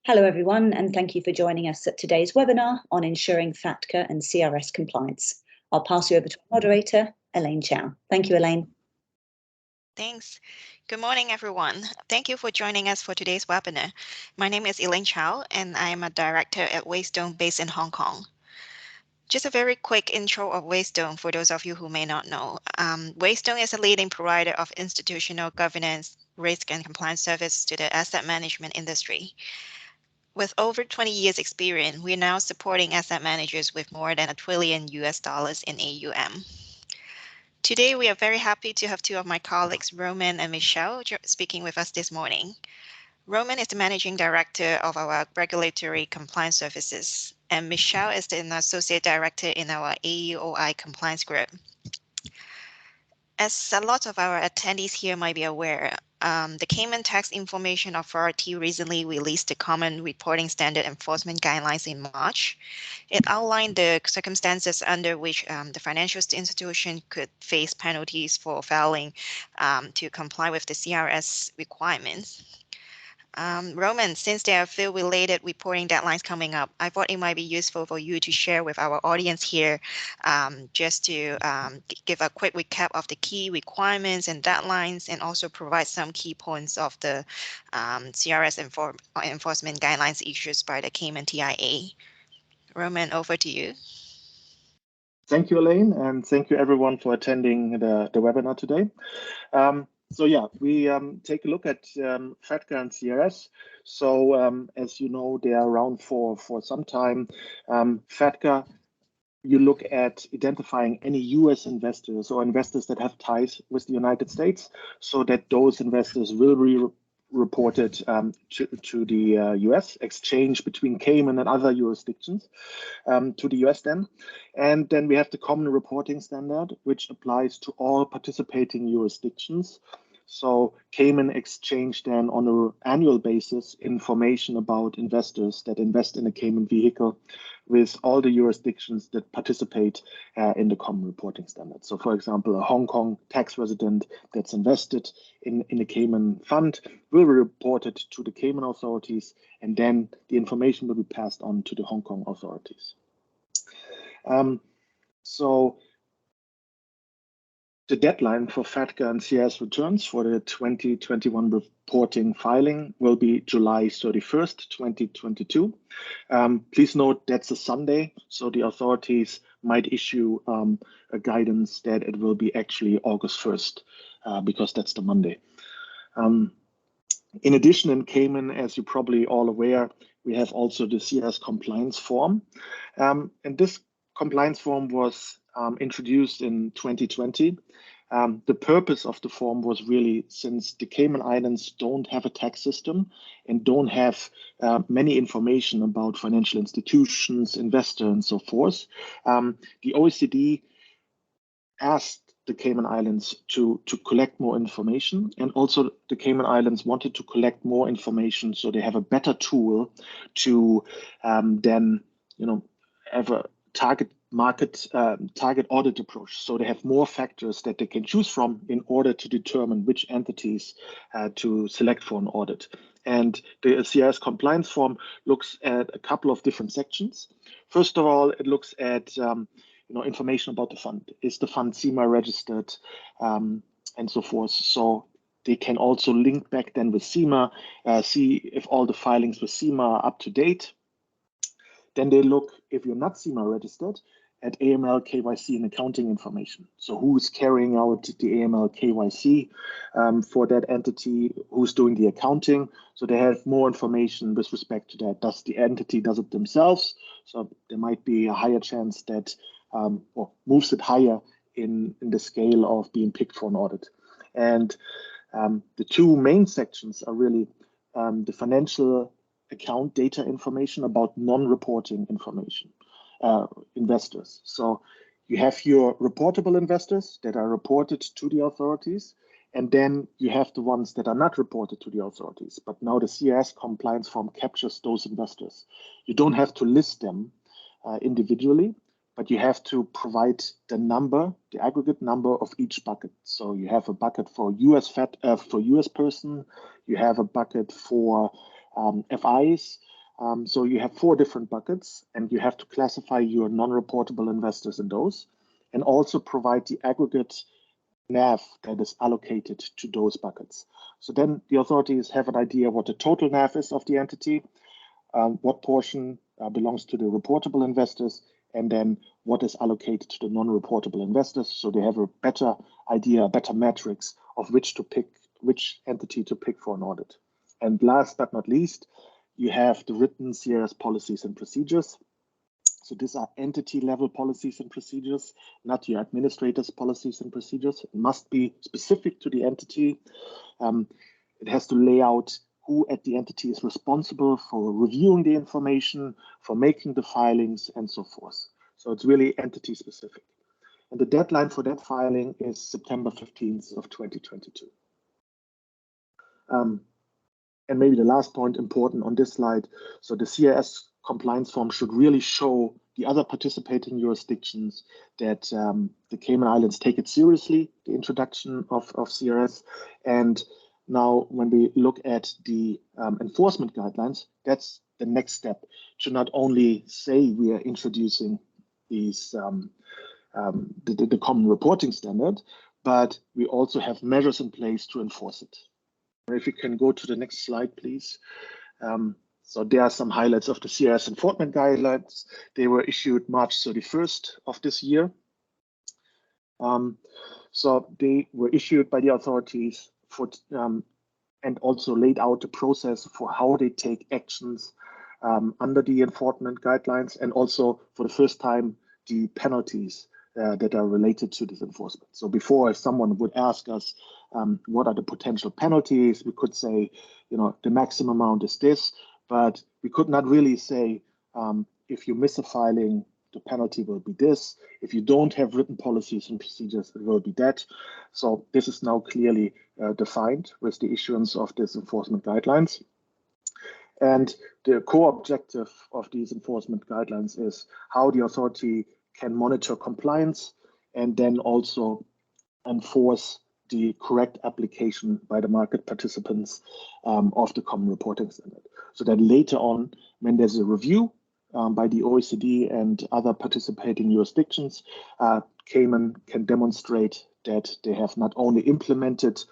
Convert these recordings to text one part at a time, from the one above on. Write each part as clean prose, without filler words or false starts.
Hello everyone, and thank you for joining us at today's webinar on ensuring FATCA and CRS compliance. I'll pass you over to our moderator, Elaine Chow. Thank you, Elaine. Thanks. Good morning, everyone. Thank you for joining us for today's webinar. My name is Elaine Chow, and I am a director at Waystone based in Hong Kong. Just a very quick intro of Waystone for those of you who may not know. Waystone is a leading provider of institutional governance, risk, and compliance service to the asset management industry. With over 20 years experience, we are now supporting asset managers with more than $1 trillion in AUM. Today, we are very happy to have two of my colleagues, Roman and Michelle, speaking with us this morning. Roman is the Managing Director of our Regulatory Compliance Services, and Michelle is an Associate Director in our AEOI Compliance Group. As a lot of our attendees here might be aware, the Cayman Tax Information Authority recently released the Common Reporting Standard Enforcement Guidelines in March. It outlined the circumstances under which the financial institution could face penalties for failing to comply with the CRS requirements. Roman, since there are few related reporting deadlines coming up, I thought it might be useful for you to share with our audience here, just to give a quick recap of the key requirements and deadlines, and also provide some key points of the CRS enforcement guidelines issued by the Cayman TIA. Roman, over to you. Thank you, Elaine, and thank you everyone for attending the webinar today. So yeah, we take a look at FATCA and CRS. So as you know, they are around for some time. FATCA, you look at identifying any US investors or investors that have ties with the United States, so that those investors will be reported to the US, exchange between Cayman and other jurisdictions to the US then. And then we have the common reporting standard, which applies to all participating jurisdictions. So Cayman exchange then on an annual basis information about investors that invest in a Cayman vehicle with all the jurisdictions that participate in the common reporting standard. So for example, a Hong Kong tax resident that's invested in a Cayman fund will be reported to the Cayman authorities, and then the information will be passed on to the Hong Kong authorities. So the deadline for FATCA and CRS returns for the 2021 reporting filing will be July 31st, 2022. Please note that's a Sunday, so the authorities might issue a guidance that it will be actually August 1st, because that's the Monday. In addition, in Cayman, as you're probably all aware, we have also the CRS compliance form. And this compliance form was introduced in 2020. The purpose of the form was really, since the Cayman Islands don't have a tax system and don't have many information about financial institutions, investors, and so forth, the OECD asked the Cayman Islands to collect more information, and also the Cayman Islands wanted to collect more information so they have a better tool to then, have a target audit approach. So they have more factors that they can choose from in order to determine which entities to select for an audit. And the CRS compliance form looks at a couple of different sections. First of all, it looks at information about the fund. Is the fund CIMA registered, and so forth. So they can also link back then with CIMA, see if all the filings with CIMA are up to date. Then they look, if you're not CIMA registered, at AML, KYC, and accounting information. So who's carrying out the AML, KYC for that entity, who's doing the accounting. So they have more information with respect to that. Does the entity does it themselves? So there might be a higher chance that, or moves it higher in the scale of being picked for an audit. And the two main sections are really the financial account data information about non-reporting information, investors. So you have your reportable investors that are reported to the authorities, and then you have the ones that are not reported to the authorities. But now the CRS compliance form captures those investors. You don't have to list them individually, but you have to provide the number, the aggregate number of each bucket. So you have a bucket for US person, you have a bucket for FIs, So you have 4 different buckets, and you have to classify your non-reportable investors in those, and also provide the aggregate NAV that is allocated to those buckets. So then the authorities have an idea what the total NAV is of the entity, what portion belongs to the reportable investors, and then what is allocated to the non-reportable investors. So they have a better idea, a better matrix of which entity to pick for an audit. And last but not least, you have the written CRS policies and procedures. So these are entity level policies and procedures, not your administrator's policies and procedures. It must be specific to the entity. It has to lay out who at the entity is responsible for reviewing the information, for making the filings, and so forth. So it's really entity specific. And the deadline for that filing is September 15th of 2022. And maybe the last point important on this slide. So the CRS compliance form should really show the other participating jurisdictions that the Cayman Islands take it seriously, the introduction of CRS. And now when we look at the enforcement guidelines, that's the next step, to not only say we are introducing these the common reporting standard, but we also have measures in place to enforce it. If you can go to the next slide, please. So there are some highlights of the CRS enforcement guidelines. They were issued March 31st of this year. So they were issued by the authorities for, and also laid out the process for how they take actions under the enforcement guidelines, and also for the first time, the penalties that are related to this enforcement. So before, if someone would ask us, what are the potential penalties, we could say, the maximum amount is this, but we could not really say, if you miss a filing, the penalty will be this. If you don't have written policies and procedures, it will be that. So this is now clearly defined with the issuance of this enforcement guidelines. And the core objective of these enforcement guidelines is how the authority can monitor compliance and then also enforce the correct application by the market participants of the common reporting standard. So that later on, when there's a review by the OECD and other participating jurisdictions, Cayman can demonstrate that they have not only implemented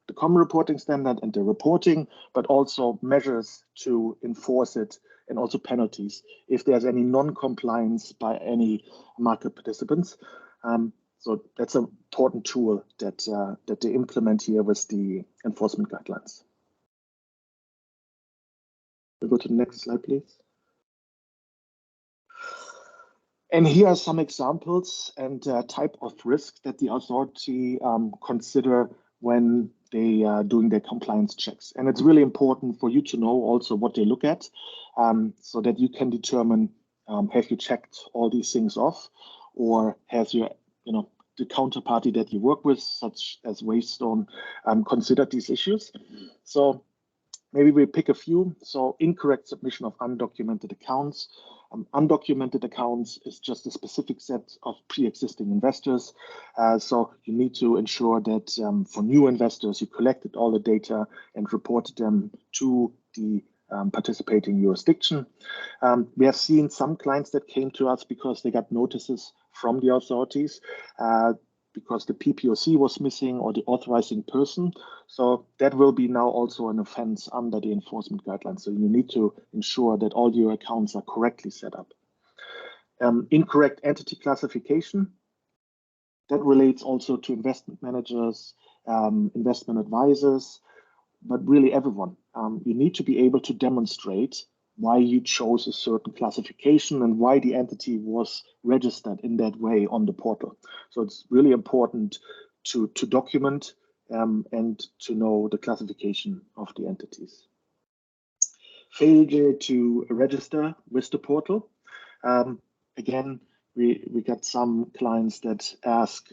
the common reporting standard and the reporting, but also measures to enforce it, and also penalties if there's any non-compliance by any market participants. So that's an important tool that they implement here with the enforcement guidelines. We'll go to the next slide, please. And here are some examples and type of risk that the authority consider when they are doing their compliance checks. And it's really important for you to know also what they look at, so that you can determine, have you checked all these things off, or has your, the counterparty that you work with, such as Waystone, considered these issues. So maybe we pick a few. So incorrect submission of undocumented accounts. Undocumented accounts is just a specific set of pre-existing investors. So you need to ensure that for new investors, you collected all the data and reported them to the participating jurisdiction. We have seen some clients that came to us because they got notices from the authorities because the PPOC was missing or the authorizing person. So that will be now also an offense under the enforcement guidelines. So you need to ensure that all your accounts are correctly set up. Incorrect entity classification. That relates also to investment managers, investment advisors, but really everyone. You need to be able to demonstrate why you chose a certain classification and why the entity was registered in that way on the portal. So it's really important to document and to know the classification of the entities. Failure to register with the portal. Again, we got some clients that ask,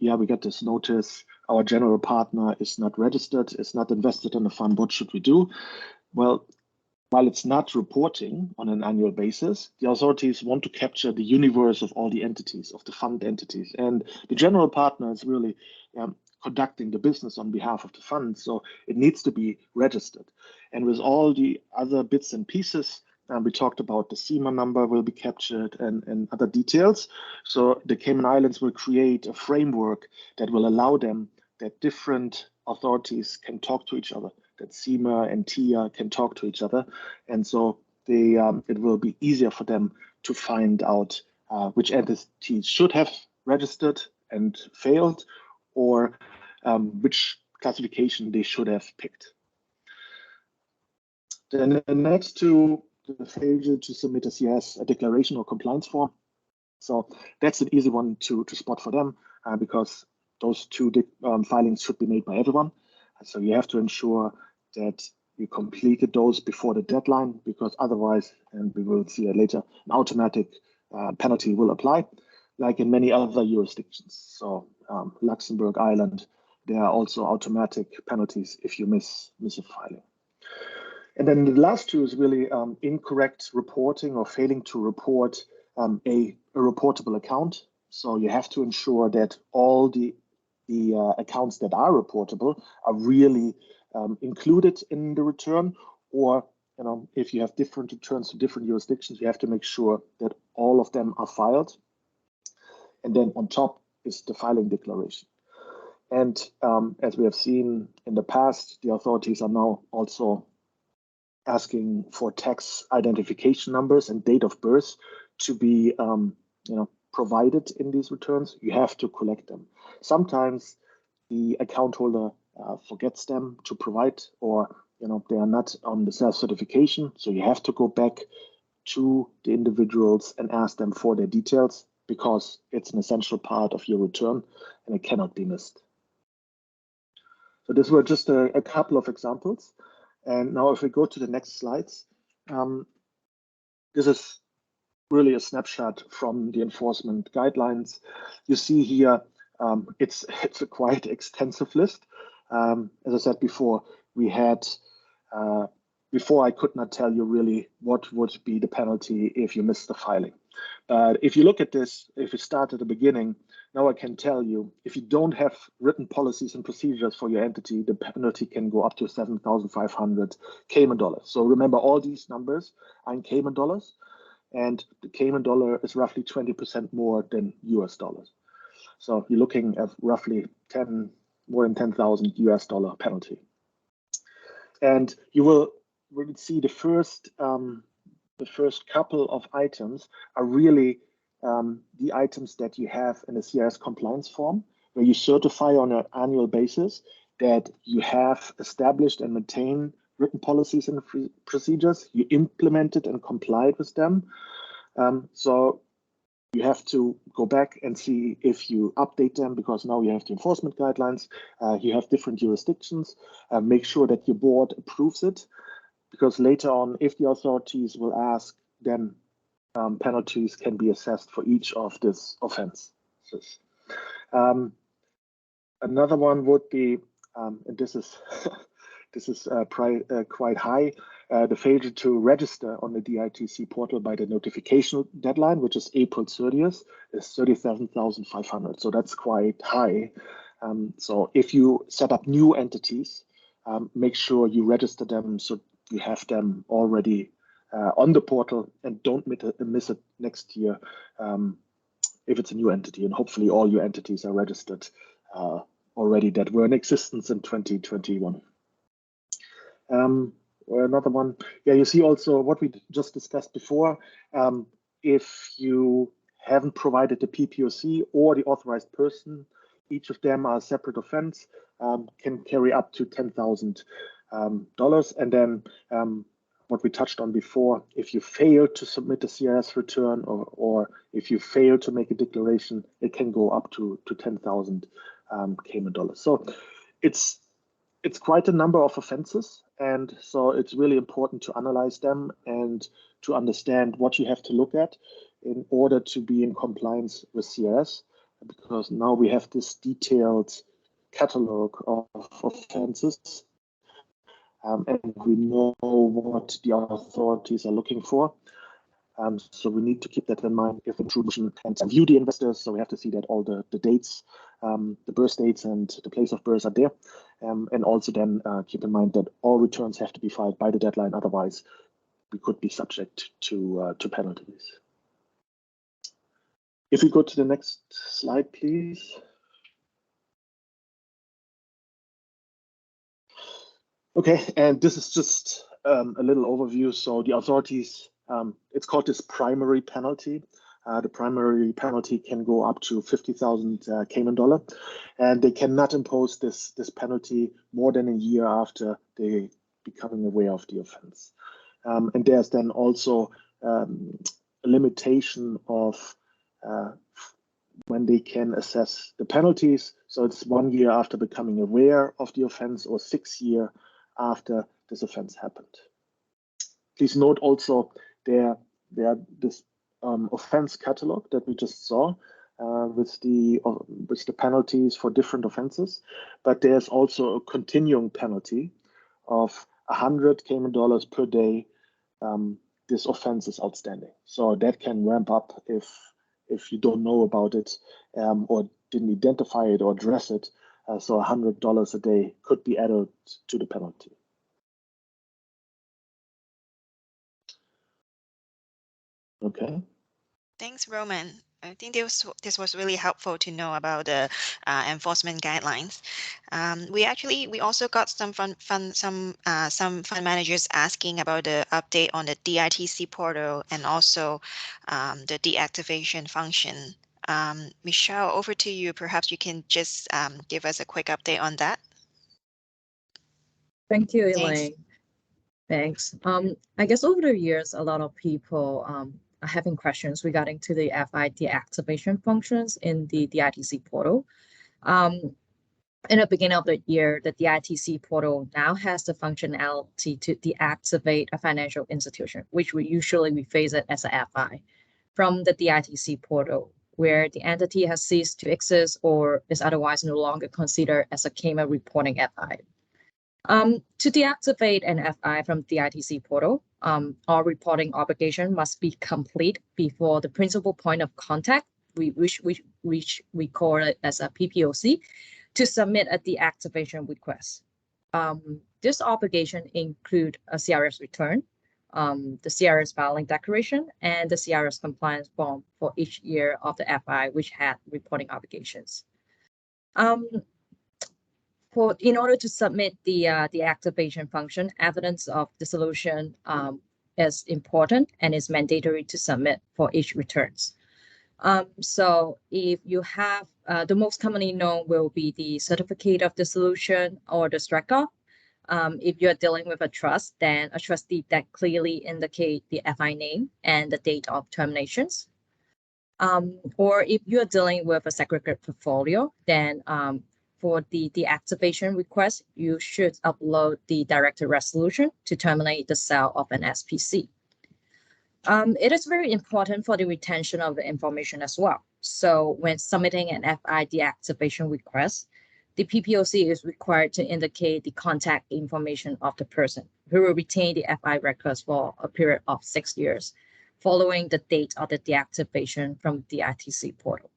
yeah, we got this notice, our general partner is not registered, is not invested in the fund, what should we do? Well, while it's not reporting on an annual basis, the authorities want to capture the universe of all the entities, of the fund entities. And the general partner is really conducting the business on behalf of the fund, so it needs to be registered. And with all the other bits and pieces we talked about the CIMA number will be captured and other details. So the Cayman Islands will create a framework that will allow them that different authorities can talk to each other, that CIMA and TIA can talk to each other. And so it will be easier for them to find out which entities should have registered and failed, or which classification they should have picked. Then the next two, the failure to submit a CRS, a declaration or compliance form. So that's an easy one to spot for them because those two filings should be made by everyone. So you have to ensure that you completed those before the deadline, because otherwise, and we will see it later, an automatic penalty will apply, like in many other jurisdictions. So Luxembourg, Ireland, there are also automatic penalties if you miss a filing. And then the last two is really incorrect reporting or failing to report a reportable account. So you have to ensure that all the accounts that are reportable are really included in the return, or if you have different returns to different jurisdictions, you have to make sure that all of them are filed. And then on top is the filing declaration. And as we have seen in the past, the authorities are now also asking for tax identification numbers and date of birth to be provided in these returns. You have to collect them. Sometimes the account holder forgets them to provide, or they are not on the self-certification, so you have to go back to the individuals and ask them for their details, because it's an essential part of your return and it cannot be missed. So these were just a couple of examples. And now if we go to the next slides, this is really a snapshot from the enforcement guidelines. You see here, it's a quite extensive list. As I said before, we had, before I could not tell you really what would be the penalty if you missed the filing. But if you look at this, if you start at the beginning, now I can tell you, if you don't have written policies and procedures for your entity, the penalty can go up to 7,500 Cayman dollars. So remember, all these numbers are in Cayman dollars, and the Cayman dollar is roughly 20% more than US dollars. So you're looking at roughly more than 10,000 US dollar penalty. And you will see the first couple of items are really the items that you have in a CRS compliance form, where you certify on an annual basis that you have established and maintained written policies and procedures, you implemented and complied with them. So you have to go back and see if you update them, because now you have the enforcement guidelines, you have different jurisdictions, make sure that your board approves it, because later on, if the authorities will ask, then penalties can be assessed for each of these offenses. Another one would be, and this is quite high, the failure to register on the DITC portal by the notification deadline, which is April 30th, is 37,500. So that's quite high. So if you set up new entities, make sure you register them so you have them already on the portal, and don't miss it next year if it's a new entity. And hopefully all your entities are registered already that were in existence in 2021. Another one, you see also what we just discussed before. If you haven't provided the PPOC or the authorized person, each of them are a separate offense, can carry up to $10,000. And then what we touched on before, if you fail to submit a CRS return, or if you fail to make a declaration, it can go up to 10,000 Cayman dollars. So it's quite a number of offenses, and so it's really important to analyze them and to understand what you have to look at in order to be in compliance with CRS, because now we have this detailed catalog of offenses. And we know what the authorities are looking for. So we need to keep that in mind if intrusion and view the investors. So we have to see that all the dates, the birth dates and the place of birth are there. And also then keep in mind that all returns have to be filed by the deadline. Otherwise, we could be subject to penalties. If we go to the next slide, please. Okay, and this is just a little overview. So the authorities, it's called this primary penalty. The primary penalty can go up to 50,000 Cayman dollar, and they cannot impose this penalty more than a year after they becoming aware of the offense. And there's then also a limitation of when they can assess the penalties. So it's 1 year after becoming aware of the offense or 6 years after this offense happened. Please note also there this offense catalog that we just saw with the penalties for different offenses, but there's also a continuing penalty of 100 Cayman dollars per day. This offense is outstanding, so that can ramp up if you don't know about it or didn't identify it or address it. So $100 a day could be added to the penalty. Okay. Thanks, Roman. I think this was really helpful to know about the enforcement guidelines. We also got some fund managers asking about the update on the DITC portal and also the deactivation function. Michelle, over to you. Perhaps you can just give us a quick update on that. Thank you, Elaine. Thanks. I guess over the years, a lot of people are having questions regarding to the FI deactivation functions in the DITC portal. In the beginning of the year, the DITC portal now has the functionality to deactivate a financial institution, which we usually face it as a FI from the DITC portal, where the entity has ceased to exist or is otherwise no longer considered as a Cayman reporting FI. To deactivate an FI from the DITC portal, our reporting obligation must be complete before the principal point of contact, which we call it as a PPOC, to submit a deactivation request. This obligation includes a CRS return, the CRS filing declaration, and the CRS compliance form for each year of the FI which had reporting obligations. In order to submit the deactivation function, evidence of dissolution is important and is mandatory to submit for each returns. So if you have, the most commonly known will be the certificate of dissolution or the strike-off. If you're dealing with a trust, then a trustee that clearly indicate the FI name and the date of terminations. Or if you're dealing with a segregated portfolio, then for the deactivation request, you should upload the directed resolution to terminate the sale of an SPC. It is very important for the retention of the information as well. So when submitting an FI deactivation request, the PPOC is required to indicate the contact information of the person who will retain the FI records for a period of 6 years following the date of the deactivation from the DITC portal.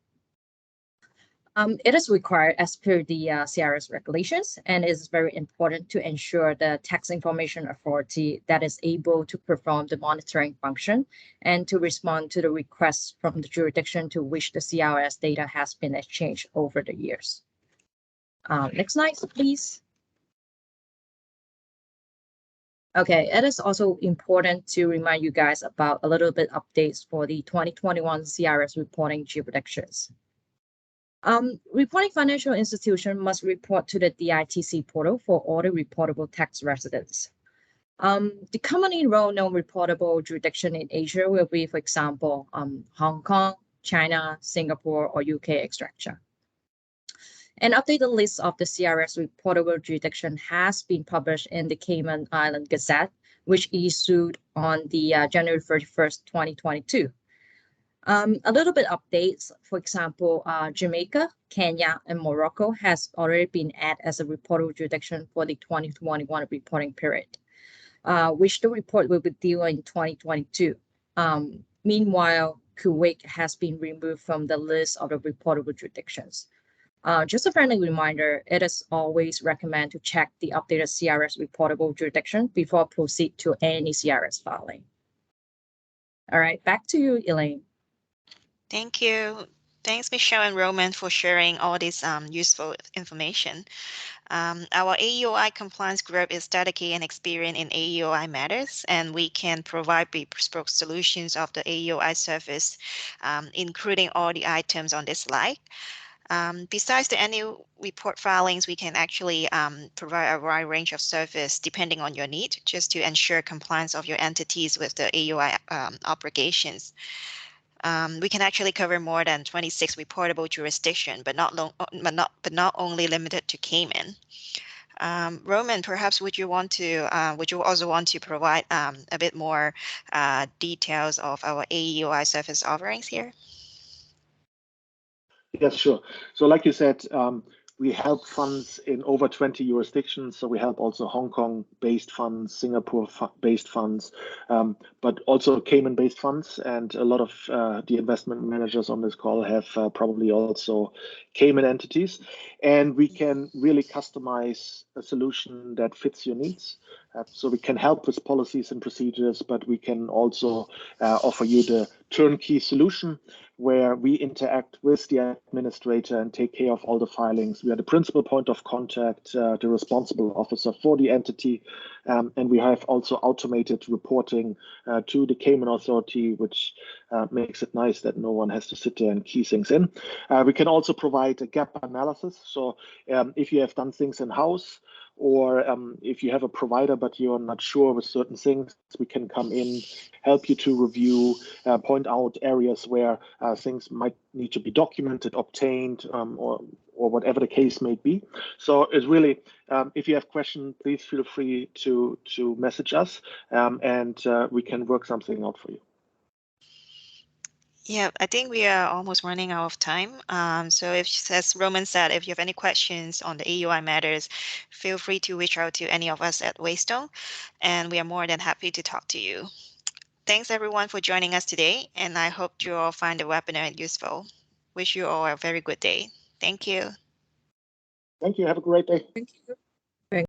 It is required as per the CRS regulations, and it is very important to ensure the tax information authority that is able to perform the monitoring function and to respond to the requests from the jurisdiction to which the CRS data has been exchanged over the years. Next slide, please. Okay, it is also important to remind you guys about a little bit updates for the 2021 CRS reporting jurisdictions. Reporting financial institution must report to the DITC portal for all the reportable tax residents. The commonly well-known reportable jurisdiction in Asia will be, for example, Hong Kong, China, Singapore, or UK, etc. An updated list of the CRS reportable jurisdiction has been published in the Cayman Island Gazette, which issued on the January 31st, 2022. A little bit updates, for example, Jamaica, Kenya, and Morocco has already been added as a reportable jurisdiction for the 2021 reporting period, which the report will be due in 2022. Meanwhile, Kuwait has been removed from the list of the reportable jurisdictions. Just a friendly reminder, it is always recommended to check the updated CRS reportable jurisdiction before proceed to any CRS filing. All right, back to you, Elaine. Thank you. Thanks, Michelle and Roman, for sharing all this useful information. Our AEOI compliance group is dedicated and experienced in AEOI matters, and we can provide bespoke solutions of the AEOI service, including all the items on this slide. Besides the annual report filings, we can actually provide a wide range of service depending on your need, just to ensure compliance of your entities with the AEOI obligations. We can actually cover more than 26 reportable jurisdictions, but not only limited to Cayman. Roman, perhaps would you also want to provide a bit more details of our AEOI service offerings here? Yes, sure. So like you said, we help funds in over 20 jurisdictions. So we help also Hong Kong-based funds, Singapore-based funds, but also Cayman-based funds. And a lot of the investment managers on this call have probably also Cayman entities. And we can really customize a solution that fits your needs. So we can help with policies and procedures, but we can also offer you the turnkey solution where we interact with the administrator and take care of all the filings. We are the principal point of contact, the responsible officer for the entity, and we have also automated reporting to the Cayman Authority, which makes it nice that no one has to sit there and key things in. We can also provide a gap analysis. So if you have done things in-house, or if you have a provider but you're not sure with certain things, we can come in, help you to review, point out areas where things might need to be documented, obtained, or whatever the case may be. So it's really, if you have questions, please feel free to message us, and we can work something out for you. Yeah, I think we are almost running out of time. So as Roman said, if you have any questions on the AEOI matters, feel free to reach out to any of us at Waystone, and we are more than happy to talk to you. Thanks everyone for joining us today, and I hope you all find the webinar useful. Wish you all a very good day. Thank you. Thank you. Have a great day. Thank you.